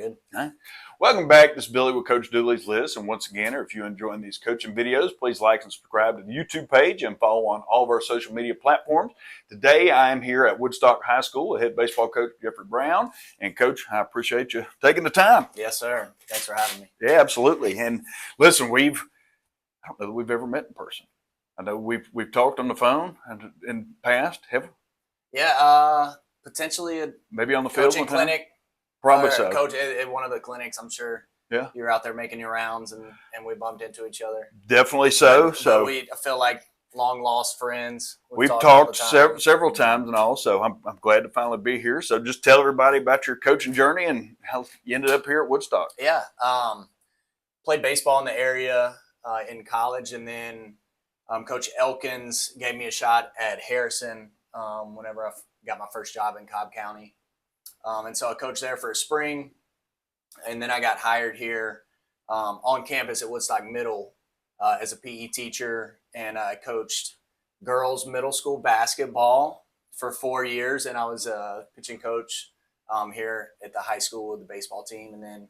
good. All right. Welcome back. This is Billy with Coach Dooley's List. And once again, if you're enjoying these coaching videos, please like and subscribe to the YouTube page and follow on all of our social media platforms. Today, I am here at Woodstock High School with head baseball coach Jeffrey Brown. And Coach, I appreciate you taking the time. Yes, sir. Thanks for having me. Yeah, absolutely. And listen, I don't know that we've ever met in person. I know we've talked on the phone and in the past. Have we? Yeah, potentially maybe on the field coaching one time? clinic. Probably so. Coach at one of the clinics, I'm sure. Yeah. You were out there making your rounds, and we bumped into each other. Definitely so. But I feel like long lost friends. We've talked several times and all, so I'm glad to finally be here. So just tell everybody about your coaching journey and how you ended up here at Woodstock. Yeah. Played baseball in the area in college, and then Coach Elkins gave me a shot at Harrison whenever I got my first job in Cobb County. And so I coached there for a spring, and then I got hired here on campus at Woodstock Middle as a PE teacher, and I coached girls middle school basketball for 4 years, and I was a pitching coach here at the high school with the baseball team. And then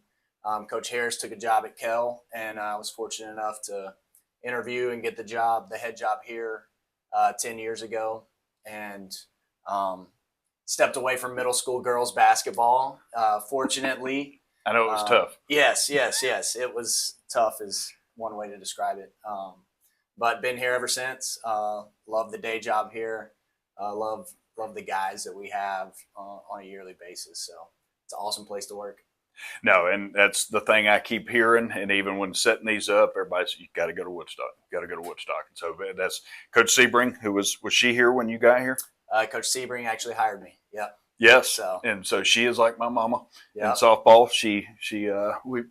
Coach Harris took a job at Kell, and I was fortunate enough to interview and get the head job here 10 years ago, and stepped away from middle school girls basketball. Fortunately, I know it was tough. Yes. It was tough is one way to describe it. But been here ever since. Love the day job here. Love the guys that we have on a yearly basis. So it's an awesome place to work. No, and that's the thing I keep hearing. And even when setting these up, everybody says, you got to go to Woodstock. You got to go to Woodstock. And so that's Coach Sebring, who was she here when you got here? Coach Sebring actually hired me. Yep. Yes, and so she is like my mama in softball.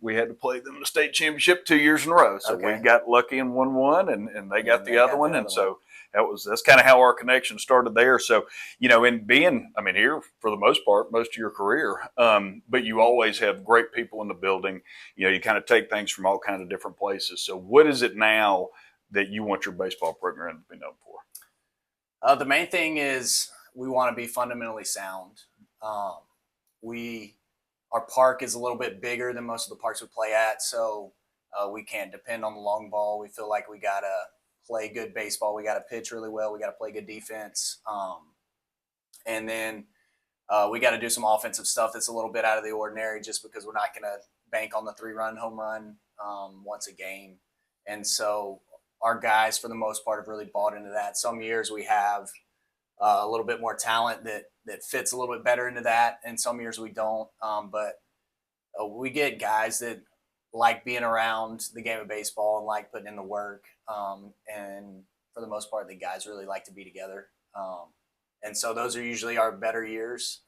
We had to play them in the state championship 2 years in a row. So we got lucky and won one, and they got the other one. And so that's kind of how our connection started there. So, in being, here for the most part, most of your career, but you always have great people in the building. You kind of take things from all kinds of different places. So what is it now that you want your baseball program to be known for? The main thing is we want to be fundamentally sound. Our park is a little bit bigger than most of the parks we play at, so we can't depend on the long ball. We feel like we got to play good baseball. We got to pitch really well. We got to play good defense. And then we got to do some offensive stuff that's a little bit out of the ordinary, just because we're not going to bank on the 3-run home run once a game. And so our guys, for the most part, have really bought into that. Some years we have a little bit more talent that fits a little bit better into that, and some years we don't. But we get guys that like being around the game of baseball and like putting in the work. And for the most part, the guys really like to be together. And so those are usually our better years.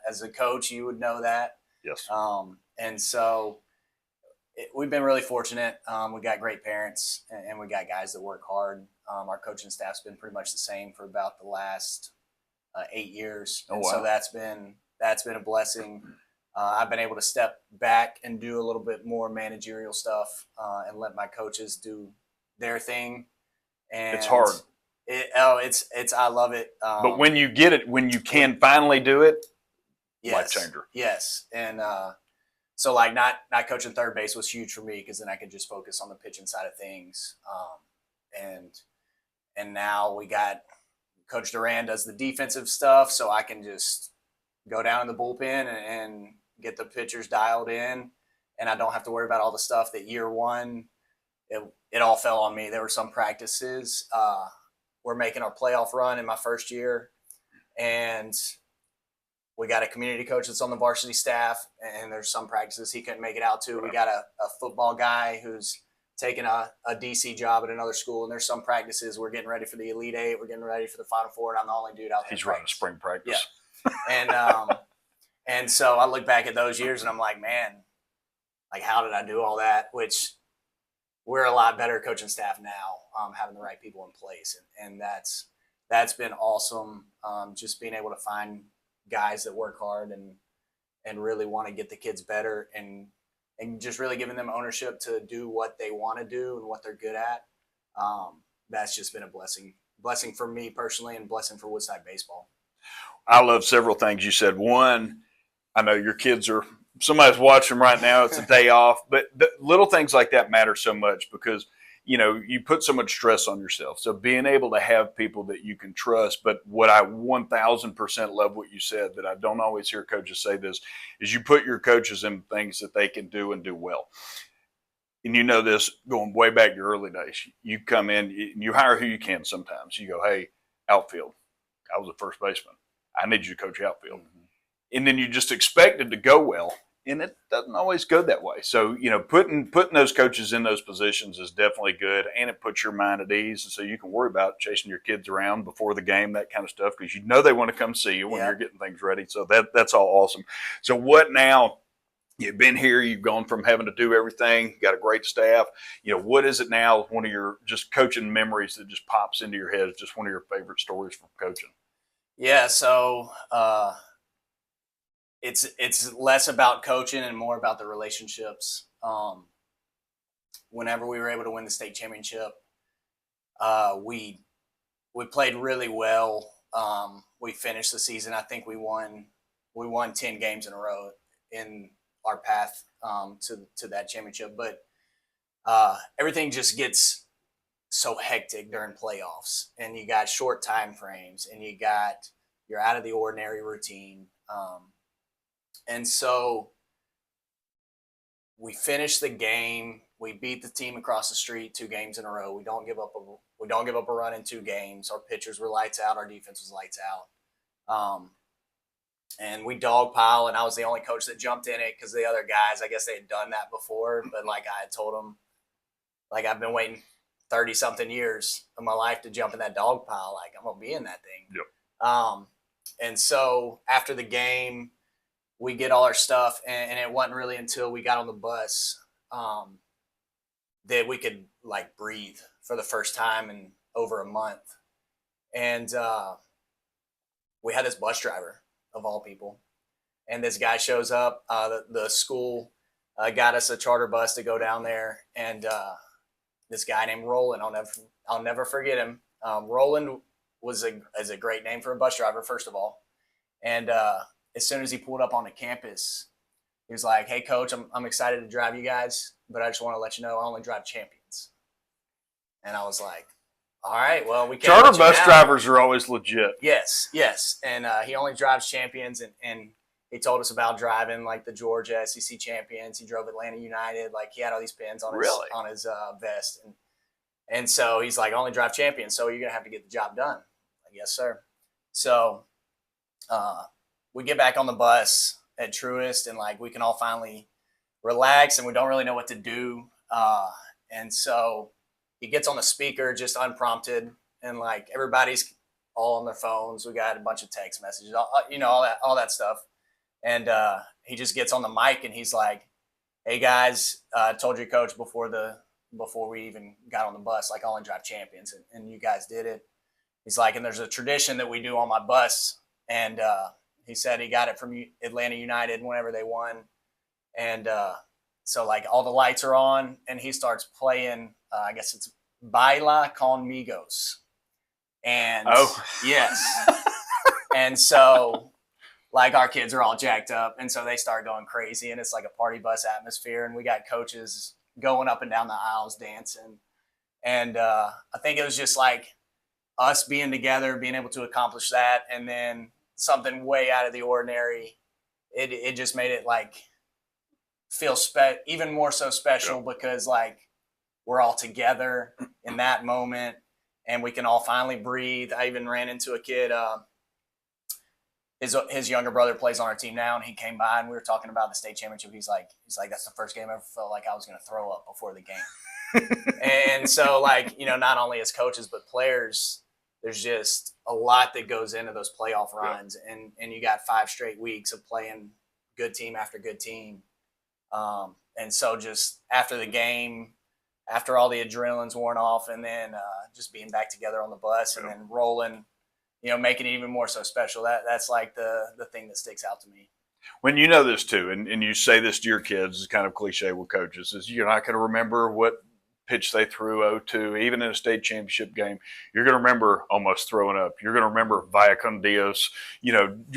As a coach, you would know that. Yes. And so we've been really fortunate. We got great parents, and we got guys that work hard. Our coaching staff's been pretty much the same for about the last 8 years. Oh, wow. So that's been a blessing. I've been able to step back and do a little bit more managerial stuff and let my coaches do their thing. And it's hard. I love it. But when you get it, when you can finally do it, life changer. Yes. And so like not coaching third base was huge for me, because then I could just focus on the pitching side of things. And now we got Coach Duran does the defensive stuff, so I can just go down in the bullpen and get the pitchers dialed in, and I don't have to worry about all the stuff that year one, it all fell on me. There were some practices. We're making our playoff run in my first year, and we got a community coach that's on the varsity staff, and there's some practices he couldn't make it out to. We got a football guy who's taking a DC job at another school, and there's some practices we're getting ready for the Elite Eight, we're getting ready for the Final Four, and I'm the only dude out there. He's running spring practice. Yeah. And so I look back at those years and I'm like, man, like, how did I do all that? Which we're a lot better coaching staff now, having the right people in place. And that's been awesome. Just being able to find guys that work hard and really want to get the kids better, and just really giving them ownership to do what they want to do and what they're good at. That's just been a blessing for me personally, and blessing for Woodside baseball. I love several things you said. One, I know your kids are somebody's watching right now, it's a day off, but the little things like that matter so much because, you know, you put so much stress on yourself. So being able to have people that you can trust, but what I 1000% love what you said, that I don't always hear coaches say this, is you put your coaches in things that they can do and do well. And you know this going way back to your early days. You come in, you hire who you can sometimes. You go, hey, outfield. I was a first baseman. I need you to coach outfield. Mm-hmm. And then you just expect it to go well. And it doesn't always go that way. So, you know, putting those coaches in those positions is definitely good, and it puts your mind at ease. And so you can worry about chasing your kids around before the game, that kind of stuff, because you know they want to come see you when you're getting things ready. So that's all awesome. So what now? You've been here, you've gone from having to do everything, you got a great staff. You know, what is it now, one of your just coaching memories that just pops into your head, just one of your favorite stories from coaching? Yeah, so it's less about coaching and more about the relationships. Whenever we were able to win the state championship, we played really well. We finished the season. I think we won 10 games in a row in our path to that championship. But everything just gets so hectic during playoffs, and you got short time frames, and you're out of the ordinary routine. And so we finished the game. We beat the team across the street 2 games in a row. We don't give up a run in 2 games. Our pitchers were lights out. Our defense was lights out. And we dogpile, and I was the only coach that jumped in it because the other guys, I guess they had done that before. But like I had told them, like I've been waiting 30-something years of my life to jump in that dog pile. Like I'm going to be in that thing. Yep. And so after the game, we get all our stuff, and it wasn't really until we got on the bus that we could like breathe for the first time in over a month. And we had this bus driver, of all people, and this guy shows up. The school got us a charter bus to go down there, and this guy named Roland, I'll never forget him. Roland is a great name for a bus driver, first of all. And as soon as he pulled up on the campus, he was like, "Hey, coach, I'm excited to drive you guys, but I just want to let you know I only drive champions." And I was like, "All right, well, we can't." Charter bus drivers are always legit. Yes. And he only drives champions, and he told us about driving like the Georgia SEC champions. He drove Atlanta United. Like he had all these pins on his vest, and so he's like, "I only drive champions, so you're gonna have to get the job done." Like, yes, sir. So we get back on the bus at Truist, and like we can all finally relax, and we don't really know what to do. And so he gets on the speaker just unprompted, and like everybody's all on their phones. We got a bunch of text messages, all that stuff. And he just gets on the mic, and he's like, "Hey guys, I told your coach before we even got on the bus, like I only drive champions, and you guys did it." He's like, "And there's a tradition that we do on my bus," and he said he got it from Atlanta United whenever they won. And so like all the lights are on, and he starts playing, I guess it's Baila Conmigos. And yes. And so like our kids are all jacked up, and so they start going crazy, and it's like a party bus atmosphere, and we got coaches going up and down the aisles dancing. And I think it was just like us being together, being able to accomplish that, and then something way out of the ordinary. It just made it like feel even more so special, because like we're all together in that moment, and we can all finally breathe. I even ran into a kid. His younger brother plays on our team now, and he came by, and we were talking about the state championship. He's like, "That's the first game I ever felt like I was going to throw up before the game." And so like, not only as coaches but players, there's just a lot that goes into those playoff runs, and you got 5 straight weeks of playing good team after good team. And so just after the game, after all the adrenaline's worn off, and then just being back together on the bus, and then rolling, making it even more so special. That's like the thing that sticks out to me. When you know this too, and you say this to your kids, it's kind of cliche with coaches, is you're not going to remember what pitch they threw 0-2, even in a state championship game, you're going to remember almost throwing up. You're going to remember Via con Dios,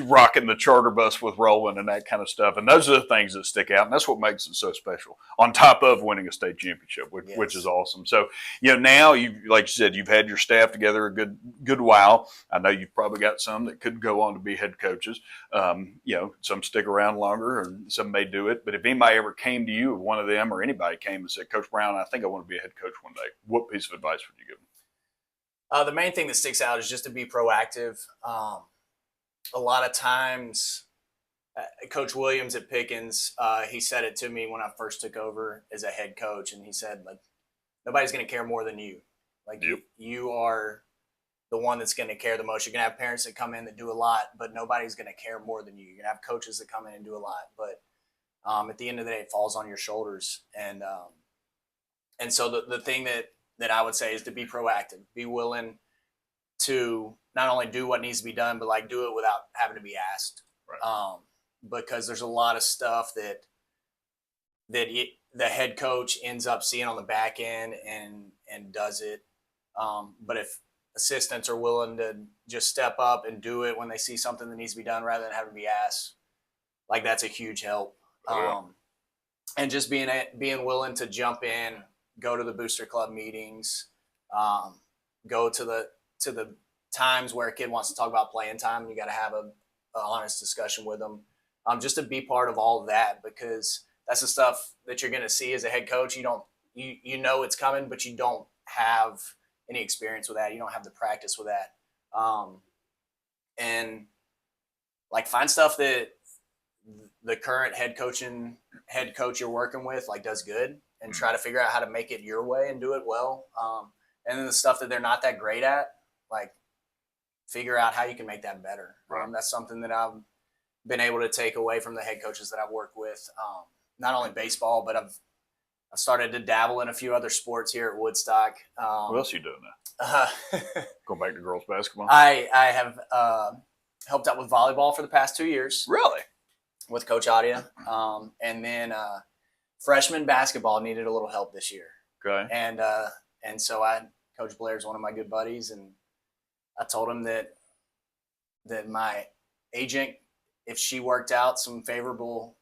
rocking the charter bus with Roland and that kind of stuff. And those are the things that stick out. And that's what makes it so special, on top of winning a state championship, which is awesome. So, now, like you said, you've had your staff together a good while. I know you've probably got some that could go on to be head coaches. Some stick around longer, or some may do it. But if anybody ever came to you, one of them or anybody came and said, Coach Brown, I think I want to be a head coach one day, what piece of advice would you give them? The main thing that sticks out is just to be proactive. A lot of times, Coach Williams at Pickens, he said it to me when I first took over as a head coach, and he said, like, nobody's going to care more than you. Like, you are the one that's going to care the most. You're going to have parents that come in that do a lot, but nobody's going to care more than you. You're going to have coaches that come in and do a lot, but at the end of the day, it falls on your shoulders. And so the thing that I would say is to be proactive, be willing to not only do what needs to be done, but like do it without having to be asked. Right. Because there's a lot of stuff that the head coach ends up seeing on the back end and does it. But if assistants are willing to just step up and do it when they see something that needs to be done rather than having to be asked, like, that's a huge help. And just being willing to jump in, go to the booster club meetings, go to the times where a kid wants to talk about playing time, and you got to have a honest discussion with them. Just to be part of all of that, because that's the stuff that you're going to see as a head coach. You know it's coming, but you don't have any experience with that. You don't have the practice with that. And like, find stuff that the current head coach you're working with like does good, and try to figure out how to make it your way and do it well. And then the stuff that they're not that great at, like, figure out how you can make that better. Right. That's something that I've been able to take away from the head coaches that I've worked with. Not only baseball, but I've started to dabble in a few other sports here at Woodstock. What else are you doing now? Going back to girls basketball? I have helped out with volleyball for the past 2 years. Really? With Coach Adia. And then freshman basketball needed a little help this year. Okay. And so Coach Blair's one of my good buddies, and I told him that my agent, if she worked out a favorable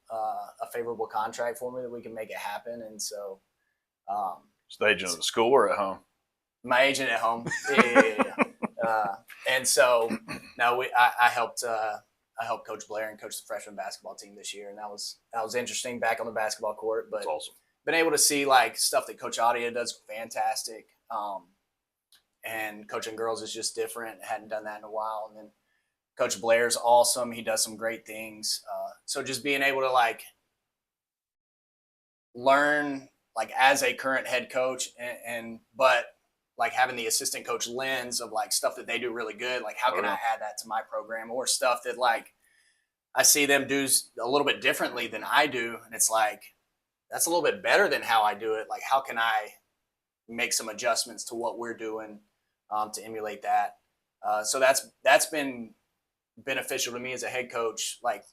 contract for me, that we can make it happen. And so, is the agent at the school or at home? My agent at home. Yeah. And so now I helped Coach Blair and coach the freshman basketball team this year, and that was interesting, back on the basketball court. But that's awesome. Been able to see like stuff that Coach Adia does fantastic. And coaching girls is just different. Hadn't done that in a while. And then Coach Blair's awesome. He does some great things. So just being able to like learn like as a current head coach, but like having the assistant coach lens of like stuff that they do really good. Like, how can I add that to my program, or stuff that like I see them do a little bit differently than I do. And it's like, that's a little bit better than how I do it. Like, how can I make some adjustments to what we're doing to emulate that? So that's been beneficial to me as a head coach, like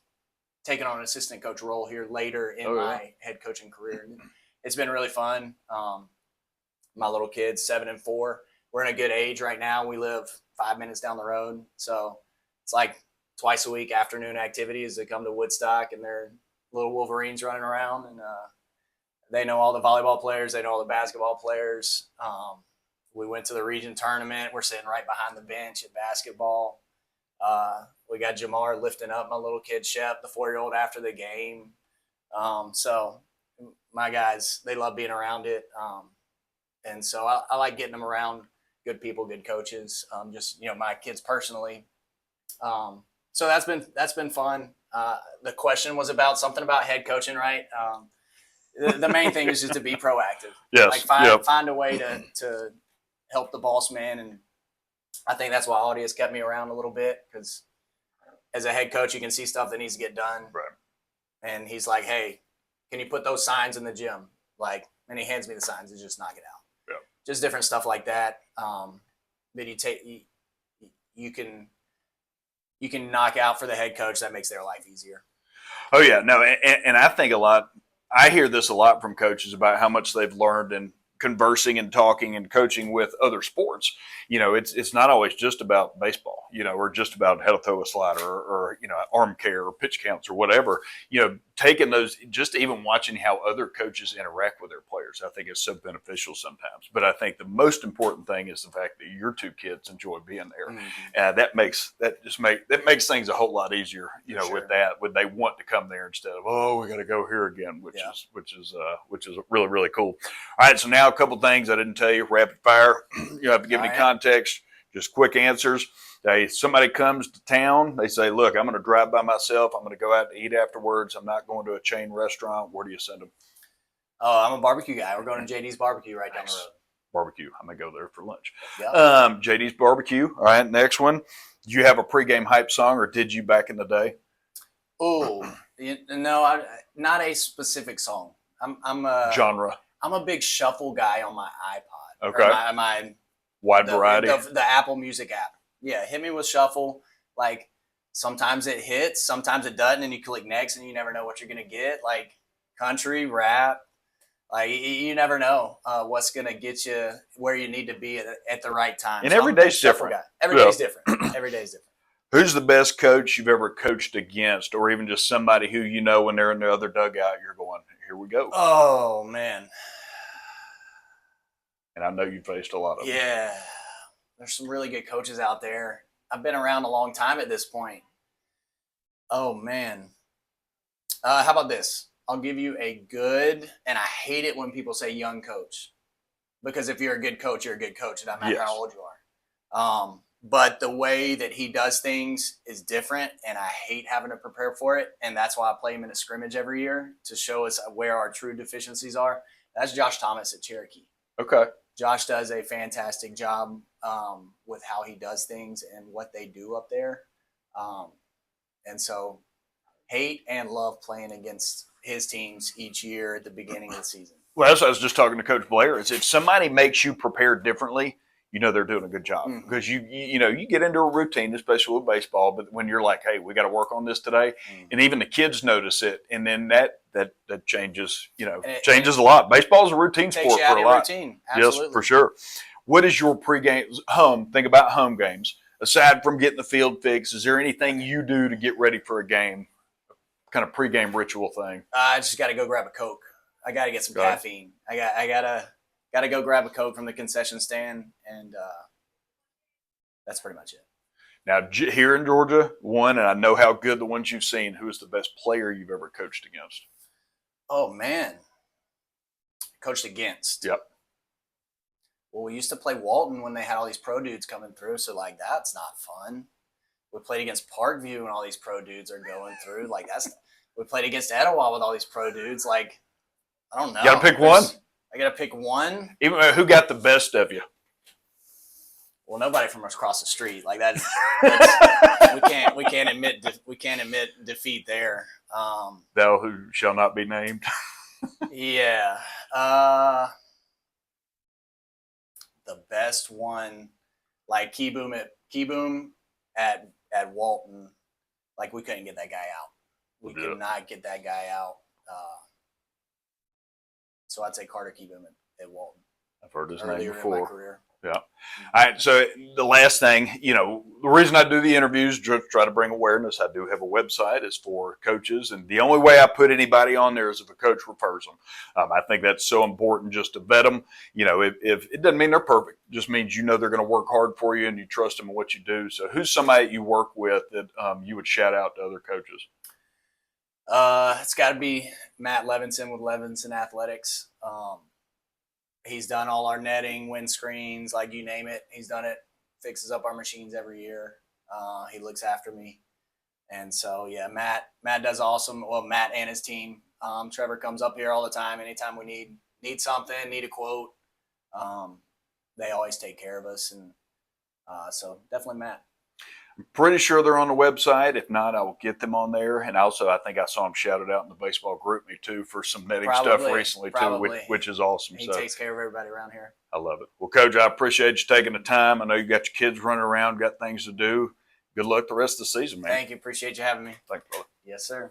taking on an assistant coach role here later in my head coaching career. And it's been really fun. My little kids, 7 and 4, we're in a good age right now. We live 5 minutes down the road. So it's like twice a week afternoon activities that come to Woodstock, and they're little Wolverines running around, and they know all the volleyball players. They know all the basketball players. We went to the region tournament. We're sitting right behind the bench at basketball. We got Jamar lifting up my little kid, Shep, the 4-year-old, after the game. So my guys, they love being around it. And so I like getting them around good people, good coaches, just, my kids personally. So that's been fun. The question was about something about head coaching, right? The main thing is just to be proactive. Yes. Like find a way to help the boss man. And I think that's why Audi has kept me around a little bit, because as a head coach, you can see stuff that needs to get done. Right. And he's like, hey, can you put those signs in the gym? Like, and he hands me the signs and just knock it out. Yeah. Just different stuff like that. That you can knock out for the head coach. That makes their life easier. Oh yeah. No. And I think I hear this a lot from coaches about how much they've learned in conversing and talking and coaching with other sports, it's not always just about baseball, or just about how to throw a slider or arm care or pitch counts or whatever. Taking those, just even watching how other coaches interact with their players, I think is so beneficial sometimes. But I think the most important thing is the fact that your two kids enjoy being there. Mm-hmm. That makes things a whole lot easier, sure. With that, when they want to come there instead of, oh, we got to go here again, which is really, really cool. All right, so now a couple things I didn't tell you, rapid fire. You don't have to give any context, just quick answers. Somebody comes to town, they say, look, I'm going to drive by myself. I'm going to go out to eat afterwards. I'm not going to a chain restaurant. Where do you send them? Oh, I'm a barbecue guy. We're going to JD's Barbecue right down the road. Barbecue. I'm going to go there for lunch. Yep. JD's Barbecue. All right, next one. Do you have a pregame hype song, or did you back in the day? Oh, no, not a specific song. I'm a genre. I'm a big shuffle guy on my iPod. Okay. My wide variety. The Apple Music app. Yeah, hit me with shuffle. Like, sometimes it hits, sometimes it doesn't, and you click next, and you never know what you're gonna get. Like country, rap. Like, you never know what's gonna get you where you need to be at the right time. And every day's different. Every day's different. Every day's different. Who's the best coach you've ever coached against, or even just somebody who when they're in the other dugout, you're going, here we go? Oh, man. And I know you faced a lot of them. Yeah. There's some really good coaches out there. I've been around a long time at this point. Oh, man. How about this? I'll give you a good, and I hate it when people say young coach, because if you're a good coach, you're a good coach. It doesn't matter how old you are. But the way that he does things is different, and I hate having to prepare for it. And that's why I play him in a scrimmage every year to show us where our true deficiencies are. That's Josh Thomas at Cherokee. Okay. Josh does a fantastic job with how he does things and what they do up there. And so hate and love playing against his teams each year at the beginning of the season. Well, that's what I was just talking to Coach Blair. Is if somebody makes you prepare differently, they're doing a good job, because you get into a routine, especially with baseball. But when you're like, hey, we got to work on this today, and even the kids notice it, and then that changes, changes a lot. Baseball is a routine sport for a lot. Routine. Yes, for sure. What is your pregame think about home games? Aside from getting the field fixed, is there anything you do to get ready for a game? Kind of pregame ritual thing. I just got to go grab a Coke. I got to get some caffeine. I gotta go grab a Coke from the concession stand, and that's pretty much it. Now, here in Georgia, and I know how good the ones you've seen, who is the best player you've ever coached against? Oh, man. Coached against? Yep. Well, we used to play Walton when they had all these pro dudes coming through, so, that's not fun. We played against Parkview and all these pro dudes are going through. We played against Etowah with all these pro dudes. I don't know. You got to pick one? I got to pick one. Even who got the best of you? Well, nobody from across the street. We can't admit defeat there. Thou who shall not be named. Yeah. The best one, Keyboom at Walton. We couldn't get that guy out. We could not get that guy out. So I'd say Carter Keyboom at Walton. I've heard his name before. In my career. Yeah. All right. So the last thing, the reason I do the interviews, try to bring awareness. I do have a website. It's for coaches. And the only way I put anybody on there is if a coach refers them. I think that's so important just to vet them. If it doesn't mean they're perfect, it just means they're going to work hard for you and you trust them in what you do. So who's somebody that you work with that you would shout out to other coaches? It's got to be Matt Levinson with Levinson Athletics. He's done all our netting, windscreens, you name it. He's done it, fixes up our machines every year. He looks after me. And so, yeah, Matt does awesome. Well, Matt and his team. Trevor comes up here all the time. Anytime we need something, need a quote, they always take care of us. And so definitely Matt. I'm pretty sure they're on the website. If not, I will get them on there. And also, I think I saw them shouted out in the baseball group me too for some netting stuff recently too, which is awesome. He takes care of everybody around here. I love it. Well, Coach, I appreciate you taking the time. I know you got your kids running around, got things to do. Good luck the rest of the season, man. Thank you. Appreciate you having me. Thanks, brother. Yes, sir.